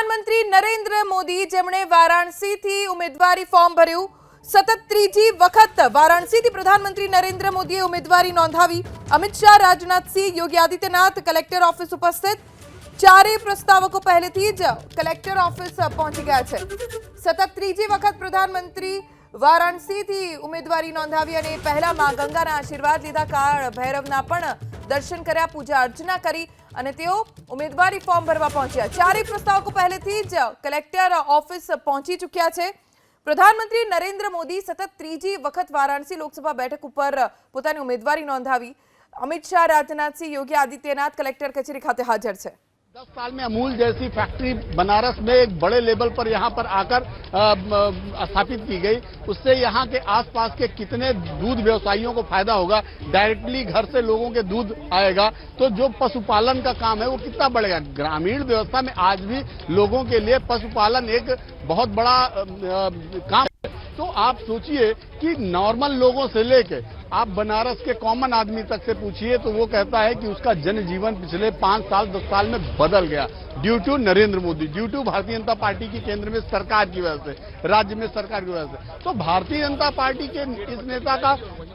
પ્રધાનમંત્રી નરેન્દ્ર મોદી જેમણે વારાણસીથી ઉમેદવારી ફોર્મ ભર્યું સતત ત્રીજી વખત વારાણસીથી પ્રધાનમંત્રી નરેન્દ્ર મોદીએ ઉમેદવારી નોંધાવી અમિત શાહ રાજનાથ સિંહ યોગી આદિત્યનાથ કલેક્ટર ઓફિસ ઉપસ્થિત ચારેય પ્રસ્તાવકો પહેલેથી જ કલેક્ટર ઓફિસ પહોંચી ગયા છે સતત ત્રીજી વખત પ્રધાનમંત્રી વારાણસીથી ઉમેદવારી નોંધાવી અને પહેલા માં ગંગાના આશીર્વાદ લીધા કાળ ભૈરવના પણ દર્શન કર્યા પૂજા અર્ચના કરી અને તેઓ ઉમેદવારી ફોર્મ ભરવા પહોંચ્યા ચારેય પ્રસ્તાવકો પહેલેથી જ કલેક્ટર ઓફિસ પહોંચી ચૂક્યા છે પ્રધાનમંત્રી નરેન્દ્ર મોદી સતત ત્રીજી વખત વારાણસી લોકસભા બેઠક ઉપર પોતાની ઉમેદવારી નોંધાવી અમિત શાહ રાજનાथ सिंह योगी आदित्यनाथ कलेक्टर कचेरी खाते हाजिर है 10 साल में अमूल जैसी फैक्ट्री बनारस में एक बड़े लेवल पर यहां पर आकर स्थापित की गई। उससे यहां के आसपास के कितने दूध व्यवसायियों को फायदा होगा, डायरेक्टली घर से लोगों के दूध आएगा तो जो पशुपालन का काम है वो कितना बढ़ेगा। ग्रामीण व्यवस्था में आज भी लोगों के लिए पशुपालन एक बहुत बड़ा काम है। तो आप सोचिए कि नॉर्मल लोगों से लेके आप बनारस के कॉमन आदमी तक से पूछिए तो वो कहता है कि उसका जनजीवन पिछले 5 साल 10 साल में बदल गया due to Narendra Modi, due to Bharatiya Janata party की केंद्र में सरकार की वजह से, राज्य में सरकार की वजह से। तो भारतीय जनता पार्टी के इस नेता का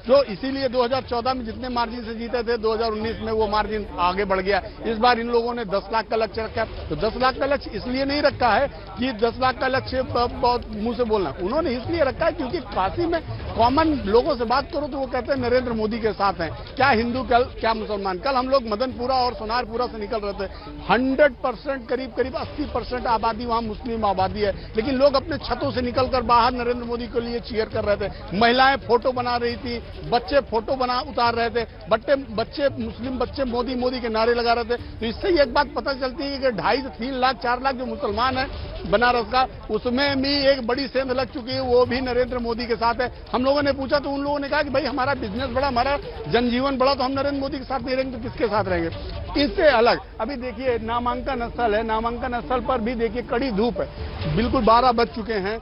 जो इसीलिए 2014 में जितने मार्जिन से जीते थे 2019 में वो मार्जिन आगे बढ़ गया। इस बार इन लोगों ने 10 लाख का लक्ष्य रखा। तो 10 लाख का लक्ष्य इसलिए नहीं रखा है कि 10 लाख का लक्ष्य बहुत मुंह से बोलना, उन्होंने इसलिए रखा है क्योंकि काशी में कॉमन लोगों से बात करो तो वो कहते हैं नरेंद्र मोदी के साथ हैं, क्या हिंदू कल क्या मुसलमान। कल हम लोग मदनपुरा और सोनारपुरा से निकल रहे थे, 100% करीब 80% आबादी वहां मुस्लिम आबादी है, लेकिन लोग अपने छतों से निकलकर बाहर नरेंद्र मोदी के लिए चीयर कर रहे थे। महिलाएं फोटो बना रही थी, बच्चे फोटो उतार रहे थे, बच्चे मुस्लिम बच्चे मोदी मोदी के नारे लगा रहे थे। तो इससे एक बात पता चलती है कि 2.5 से 3 लाख 4 लाख जो मुसलमान है बनारस का, उसमें भी एक बड़ी सेंध लग चुकी है, वो भी नरेंद्र मोदी के साथ है। हम लोगों ने पूछा तो उन लोगों ने कहा कि भाई हमारा बिजनेस बड़ा, हमारा जनजीवन बड़ा, तो हम नरेंद्र मोदी के साथ नहीं रहेंगे तो किसके साथ रहेंगे। इससे अलग अभी देखिए नामांकन स्थल है, नामांकन स्थल पर भी देखिए कड़ी धूप है, बिल्कुल 12 बज चुके हैं,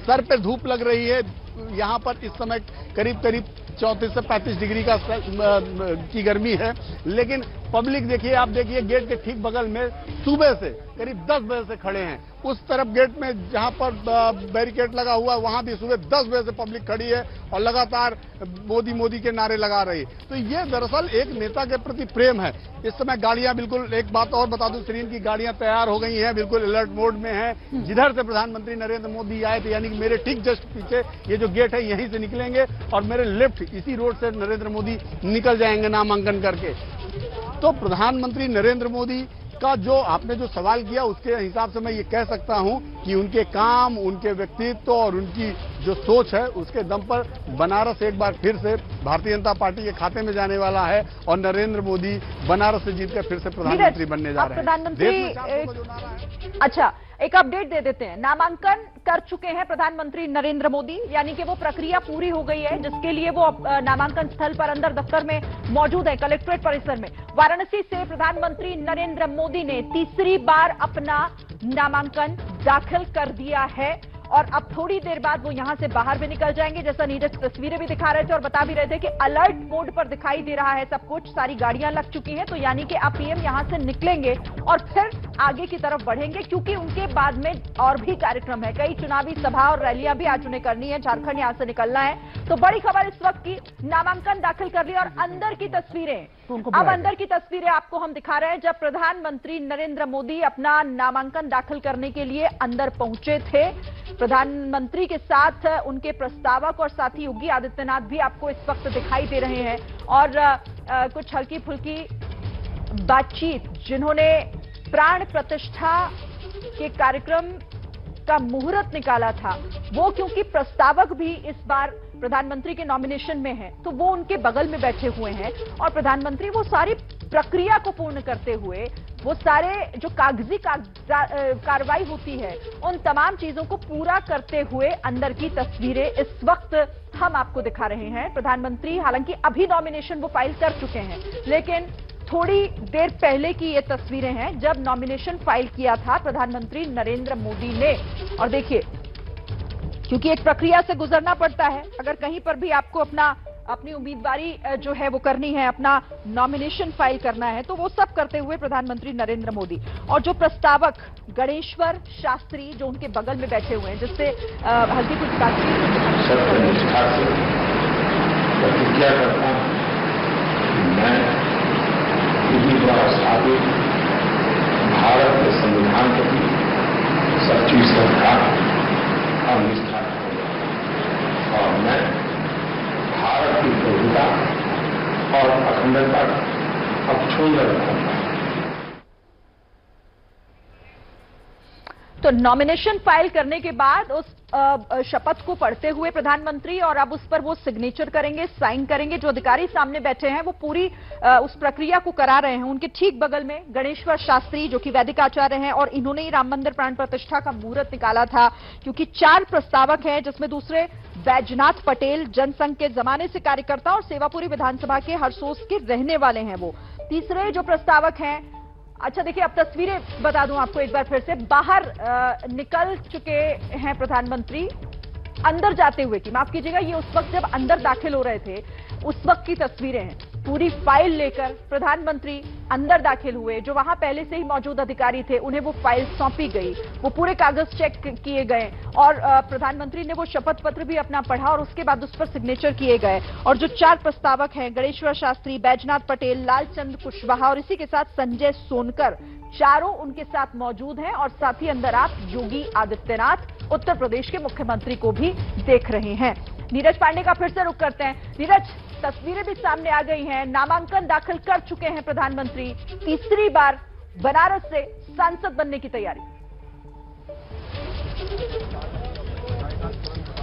सर पे धूप लग रही है। यहाँ पर इस समय करीब 34 से 35 डिग्री की गर्मी है, लेकिन पब्लिक देखिए, आप देखिए गेट के ठीक बगल में सुबह से करीब 10 बजे से खड़े हैं। उस तरफ गेट में जहां पर बैरिकेड लगा हुआ वहां भी सुबह 10 बजे से पब्लिक खड़ी है और लगातार मोदी मोदी के नारे लगा रही है। तो ये दरअसल एक नेता के प्रति प्रेम है। इस समय गाड़ियां बिल्कुल, एक बात और बता दूं, श्रीन की गाड़ियां तैयार हो गई हैं, बिल्कुल अलर्ट मोड में हैं। जिधर से प्रधानमंत्री नरेंद्र मोदी आए थे, यानी कि मेरे ठीक जस्ट पीछे ये जो गेट है यहीं से निकलेंगे और मेरे लेफ्ट इसी रोड से नरेंद्र मोदी निकल जाएंगे नामांकन करके। तो प्रधानमंत्री नरेंद्र मोदी का जो आपने जो सवाल किया उसके हिसाब से मैं ये कह सकता हूं कि उनके काम, उनके व्यक्तित्व और उनकी जो सोच है उसके दम पर बनारस एक बार फिर से भारतीय जनता पार्टी के खाते में जाने वाला है और नरेंद्र मोदी बनारस से जीतकर फिर से प्रधानमंत्री बनने जा रहे हैं। प्रधानमंत्री अच्छा एक अपडेट दे देते हैं, नामांकन कर चुके हैं प्रधानमंत्री नरेंद्र मोदी, यानी कि वो प्रक्रिया पूरी हो गई है जिसके लिए वो नामांकन स्थल पर अंदर दफ्तर में मौजूद है, कलेक्ट्रेट परिसर में। वाराणसी से प्रधानमंत्री नरेंद्र मोदी ने तीसरी बार अपना नामांकन दाखिल कर दिया है और अब थोड़ी देर बाद वो यहां से बाहर भी निकल जाएंगे। जैसा नीरज तस्वीरें भी दिखा रहे थे और बता भी रहे थे कि अलर्ट मोड पर दिखाई दे रहा है सब कुछ, सारी गाड़ियां लग चुकी हैं। तो यानी कि अब पीएम यहां से निकलेंगे और फिर आगे की तरफ बढ़ेंगे क्योंकि उनके बाद में और भी कार्यक्रम है, कई चुनावी सभा और रैलियां भी आज उन्हें करनी है, झारखंड यहां से निकलना है। तो बड़ी खबर इस वक्त की, नामांकन दाखिल कर लिया और अंदर की तस्वीरें, अब अंदर की तस्वीरें आपको हम दिखा रहे हैं जब प्रधानमंत्री नरेंद्र मोदी अपना नामांकन दाखिल करने के लिए अंदर पहुंचे थे। प्रधानमंत्री के साथ उनके प्रस्तावक और साथी योगी आदित्यनाथ भी आपको इस वक्त दिखाई दे रहे हैं और कुछ हल्की फुल्की बातचीत, जिन्होंने प्राण प्रतिष्ठा के कार्यक्रम का मुहूर्त निकाला था, वो क्योंकि प्रस्तावक भी इस बार प्रधानमंत्री के नॉमिनेशन में है तो वो उनके बगल में बैठे हुए हैं और प्रधानमंत्री वो सारी प्रक्रिया को पूर्ण करते हुए, वो सारे जो कागजी कार्रवाई होती है उन तमाम चीजों को पूरा करते हुए अंदर की तस्वीरें इस वक्त हम आपको दिखा रहे हैं। प्रधानमंत्री हालांकि अभी नॉमिनेशन वो फाइल कर चुके हैं, लेकिन थोड़ी देर पहले की ये तस्वीरें हैं जब नॉमिनेशन फाइल किया था प्रधानमंत्री नरेंद्र मोदी ने। और देखिए, क्योंकि एक प्रक्रिया से गुजरना पड़ता है, अगर कहीं पर भी आपको अपना अपनी उम्मीदवारी जो है वो करनी है, अपना नॉमिनेशन फाइल करना है, तो वो सब करते हुए प्रधानमंत्री नरेंद्र मोदी और जो प्रस्तावक गणेश्वर शास्त्री जो उनके बगल में बैठे हुए हैं, जिससे हल्की कुछ सत्यनिष्ठा से प्रतिज्ञा करता हूं कि मैं इन्हीं द्वारा स्थापित भारत के संविधान के प्रति सच्ची श्रद्धा और निष्ठा करूंगा और मैं भारत की प्रभुता और अखंडता अक्षुण्ण रखूंगा। तो नॉमिनेशन फाइल करने के बाद उस शपथ को पढ़ते हुए प्रधानमंत्री और अब उस पर वो सिग्नेचर करेंगे, साइन करेंगे। जो अधिकारी सामने बैठे हैं वो पूरी उस प्रक्रिया को करा रहे हैं। उनके ठीक बगल में गणेश्वर शास्त्री जो कि वैदिक आचार्य हैं और इन्होंने ही राम मंदिर प्राण प्रतिष्ठा का मुहूर्त निकाला था, क्योंकि 4 प्रस्तावक हैं जिसमें दूसरे बैजनाथ पटेल जनसंघ के जमाने से कार्यकर्ता और सेवापुरी विधानसभा के हरसोस के रहने वाले हैं वो। तीसरे जो प्रस्तावक हैं, अच्छा देखिए अब तस्वीरें बता दूं आपको एक बार फिर से, बाहर निकल चुके हैं प्रधानमंत्री अंदर जाते हुए की, माफ कीजिएगा ये उस वक्त जब अंदर दाखिल हो रहे थे उस वक्त की तस्वीरें हैं। पूरी फाइल लेकर प्रधानमंत्री अंदर दाखिल हुए। जो वहां पहले से ही मौजूद अधिकारी थे उन्हें वो फाइल सौंपी गई, वो पूरे कागज चेक किए गए और प्रधानमंत्री ने वो शपथ पत्र भी अपना पढ़ा और उसके बाद उस पर सिग्नेचर किए गए। और जो 4 प्रस्तावक हैं, गणेश्वर शास्त्री, बैजनाथ पटेल, लालचंद्र कुशवाहा और इसी के साथ संजय सोनकर, चारों उनके साथ मौजूद हैं। और साथ ही अंदर आप योगी आदित्यनाथ उत्तर प्रदेश के मुख्यमंत्री को भी देख रहे हैं। नीरज पांडे का फिर से रुख करते हैं। नीरज, तस्वीरें भी सामने आ गई हैं, नामांकन दाखिल कर चुके हैं प्रधानमंत्री, तीसरी बार बनारस से सांसद बनने की तैयारी।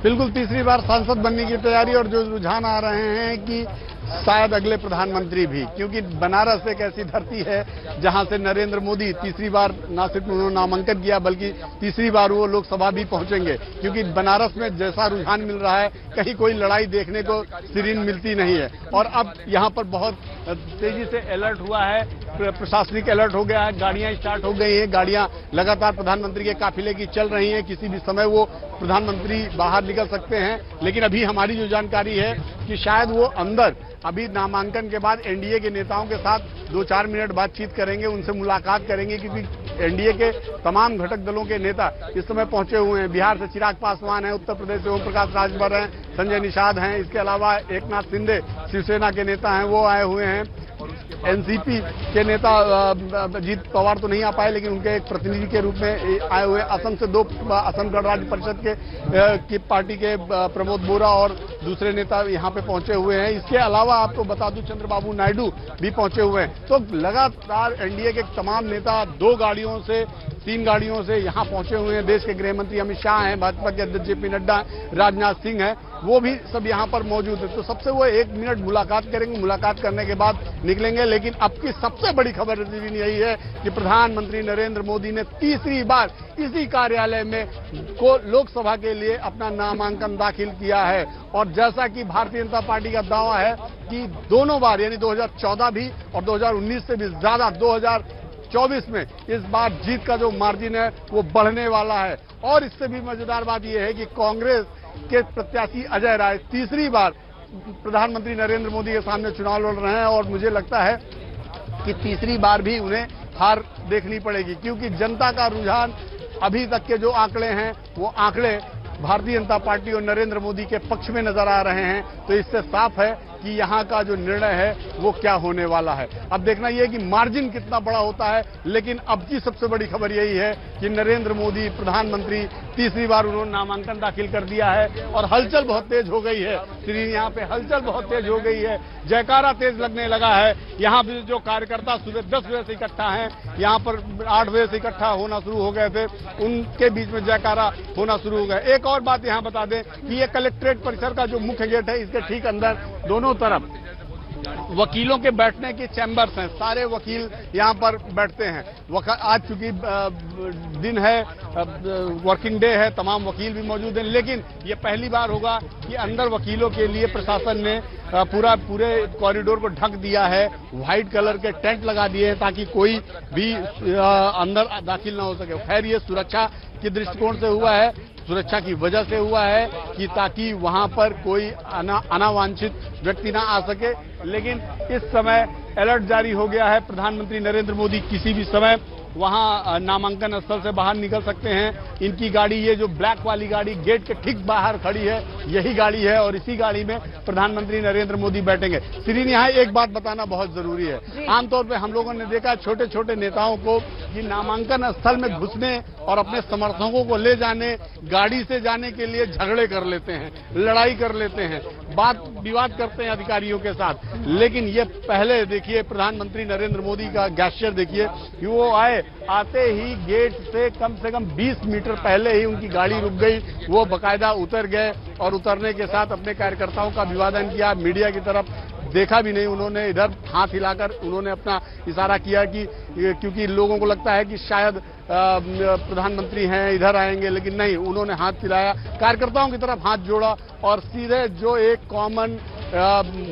बिल्कुल तीसरी बार सांसद बनने की तैयारी और जो रुझान आ रहे हैं कि शायद अगले प्रधानमंत्री भी, क्योंकि बनारस एक ऐसी धरती है जहां से नरेंद्र मोदी तीसरी बार न सिर्फ उन्होंने नामांकन किया बल्कि तीसरी बार वो लोकसभा भी पहुंचेंगे, क्योंकि बनारस में जैसा रुझान मिल रहा है कहीं कोई लड़ाई देखने को सिरीन मिलती नहीं है। और अब यहां पर बहुत तेजी से अलर्ट हुआ है, प्रशासनिक अलर्ट हो गया है, गाड़ियां स्टार्ट हो गई हैं, गाड़ियां लगातार प्रधानमंत्री के काफिले की चल रही हैं। किसी भी समय वो प्रधानमंत्री बाहर निकल सकते हैं, लेकिन अभी हमारी जो जानकारी है कि शायद वो अंदर अभी नामांकन के बाद एनडीए के नेताओं के साथ 2-4 मिनट बातचीत करेंगे, उनसे मुलाकात करेंगे, क्योंकि एनडीए के तमाम घटक दलों के नेता इस समय पहुंचे हुए हैं। बिहार से चिराग पासवान हैं, उत्तर प्रदेश से ओम प्रकाश राजभर हैं, संजय निषाद हैं, इसके अलावा एकनाथ शिंदे शिवसेना के नेता हैं वो आए हुए हैं। एनसीपी के नेता अजीत पवार तो नहीं आ पाए, लेकिन उनके एक प्रतिनिधि के रूप में आए हुए। असम से 2 असम गण राज्य परिषद की पार्टी के प्रमोद बोरा और दूसरे नेता यहां पे पहुंचे हुए हैं। इसके अलावा आपको बता दूं चंद्रबाबू नायडू भी पहुंचे हुए हैं। तो लगातार एनडीए के तमाम नेता 2 गाड़ियों से 3 गाड़ियों से यहां पहुंचे हुए हैं। देश के गृह मंत्री अमित शाह हैं, भाजपा के अध्यक्ष जेपी नड्डा, राजनाथ सिंह हैं, वो भी सब यहां पर मौजूद है। तो सबसे वो 1 मिनट मुलाकात करेंगे, मुलाकात करने के बाद निकलेंगे। लेकिन अब की सबसे बड़ी खबर यही है कि प्रधानमंत्री नरेंद्र मोदी ने तीसरी बार इसी कार्यालय में को लोकसभा के लिए अपना नामांकन दाखिल किया है। और जैसा कि भारतीय जनता पार्टी का दावा है कि दोनों बार यानी 2014 भी और 2019 से भी ज्यादा 2024 में इस बार जीत का जो मार्जिन है वो बढ़ने वाला है। और इससे भी मजेदार बात यह है कि कांग्रेस के प्रत्याशी अजय राय तीसरी बार प्रधानमंत्री नरेंद्र मोदी के सामने चुनाव लड़ रहे हैं और मुझे लगता है कि तीसरी बार भी उन्हें हार देखनी पड़ेगी, क्योंकि जनता का रुझान अभी तक के जो आंकड़े हैं वो आंकड़े भारतीय जनता पार्टी और नरेंद्र मोदी के पक्ष में नजर आ रहे हैं। तो इससे साफ है कि यहां का जो निर्णय है वो क्या होने वाला है। अब देखना यह है कि मार्जिन कितना बड़ा होता है। लेकिन अब की सबसे बड़ी खबर यही है कि नरेंद्र मोदी प्रधानमंत्री तीसरी बार उन्होंने नामांकन दाखिल कर दिया है और हलचल बहुत तेज हो गई है। यहाँ पे हलचल बहुत तेज हो गई है, जयकारा तेज लगने लगा है। यहाँ पे जो कार्यकर्ता सुबह 10 बजे से इकट्ठा हैं, यहाँ पर 8 बजे से इकट्ठा होना शुरू हो गए थे, उनके बीच में जयकारा होना शुरू हो गया। एक और बात यहाँ बता दें कि ये कलेक्ट्रेट परिसर का जो मुख्य गेट है, इसके ठीक अंदर दोनों तरफ वकीलों के बैठने की चैम्बर्स हैं। सारे वकील यहां पर बैठते हैं। आज चूंकि दिन है, वर्किंग डे है, तमाम वकील भी मौजूद हैं, लेकिन ये पहली बार होगा कि अंदर वकीलों के लिए प्रशासन ने पूरे कॉरिडोर को ढक दिया है। व्हाइट कलर के टेंट लगा दिए हैं ताकि कोई भी अंदर दाखिल ना हो सके। खैर ये सुरक्षा के दृष्टिकोण से हुआ है, सुरक्षा की वजह से हुआ है कि ताकि वहां पर कोई अनावांछित व्यक्ति ना आ सके। लेकिन इस समय अलर्ट जारी हो गया है। प्रधानमंत्री नरेंद्र मोदी किसी भी समय वहां नामांकन स्थल से बाहर निकल सकते हैं। इनकी गाड़ी, ये जो ब्लैक वाली गाड़ी गेट के ठीक बाहर खड़ी है, यही गाड़ी है और इसी गाड़ी में प्रधानमंत्री नरेंद्र मोदी बैठेंगे। श्रीन, यहाँ एक बात बताना बहुत जरूरी है। आमतौर पर हम लोगों ने देखा छोटे छोटे नेताओं को कि नामांकन स्थल में घुसने और अपने समर्थकों को ले जाने, गाड़ी से जाने के लिए झगड़े कर लेते हैं, लड़ाई कर लेते हैं, बात विवाद करते हैं अधिकारियों के साथ। लेकिन ये पहले देखिए, प्रधानमंत्री नरेंद्र मोदी का गैस्चर देखिए कि वो आते ही गेट से कम 20 मीटर पहले ही उनकी गाड़ी रुक गई। वो बकायदा उतर गए और उतरने के साथ अपने कार्यकर्ताओं का अभिवादन किया। मीडिया की तरफ देखा भी नहीं उन्होंने, इधर हाथ हिलाकर उन्होंने अपना इशारा किया कि क्योंकि लोगों को लगता है कि शायद प्रधानमंत्री हैं, इधर आएंगे, लेकिन नहीं, उन्होंने हाथ हिलाया, कार्यकर्ताओं की तरफ हाथ जोड़ा और सीधे जो एक common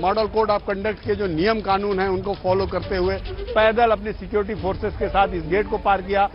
model code of conduct के जो नियम कानून हैं उनको फॉलो करते हुए पैदल अपनी सिक्योरिटी फोर्सेस के साथ इस गेट को पार किया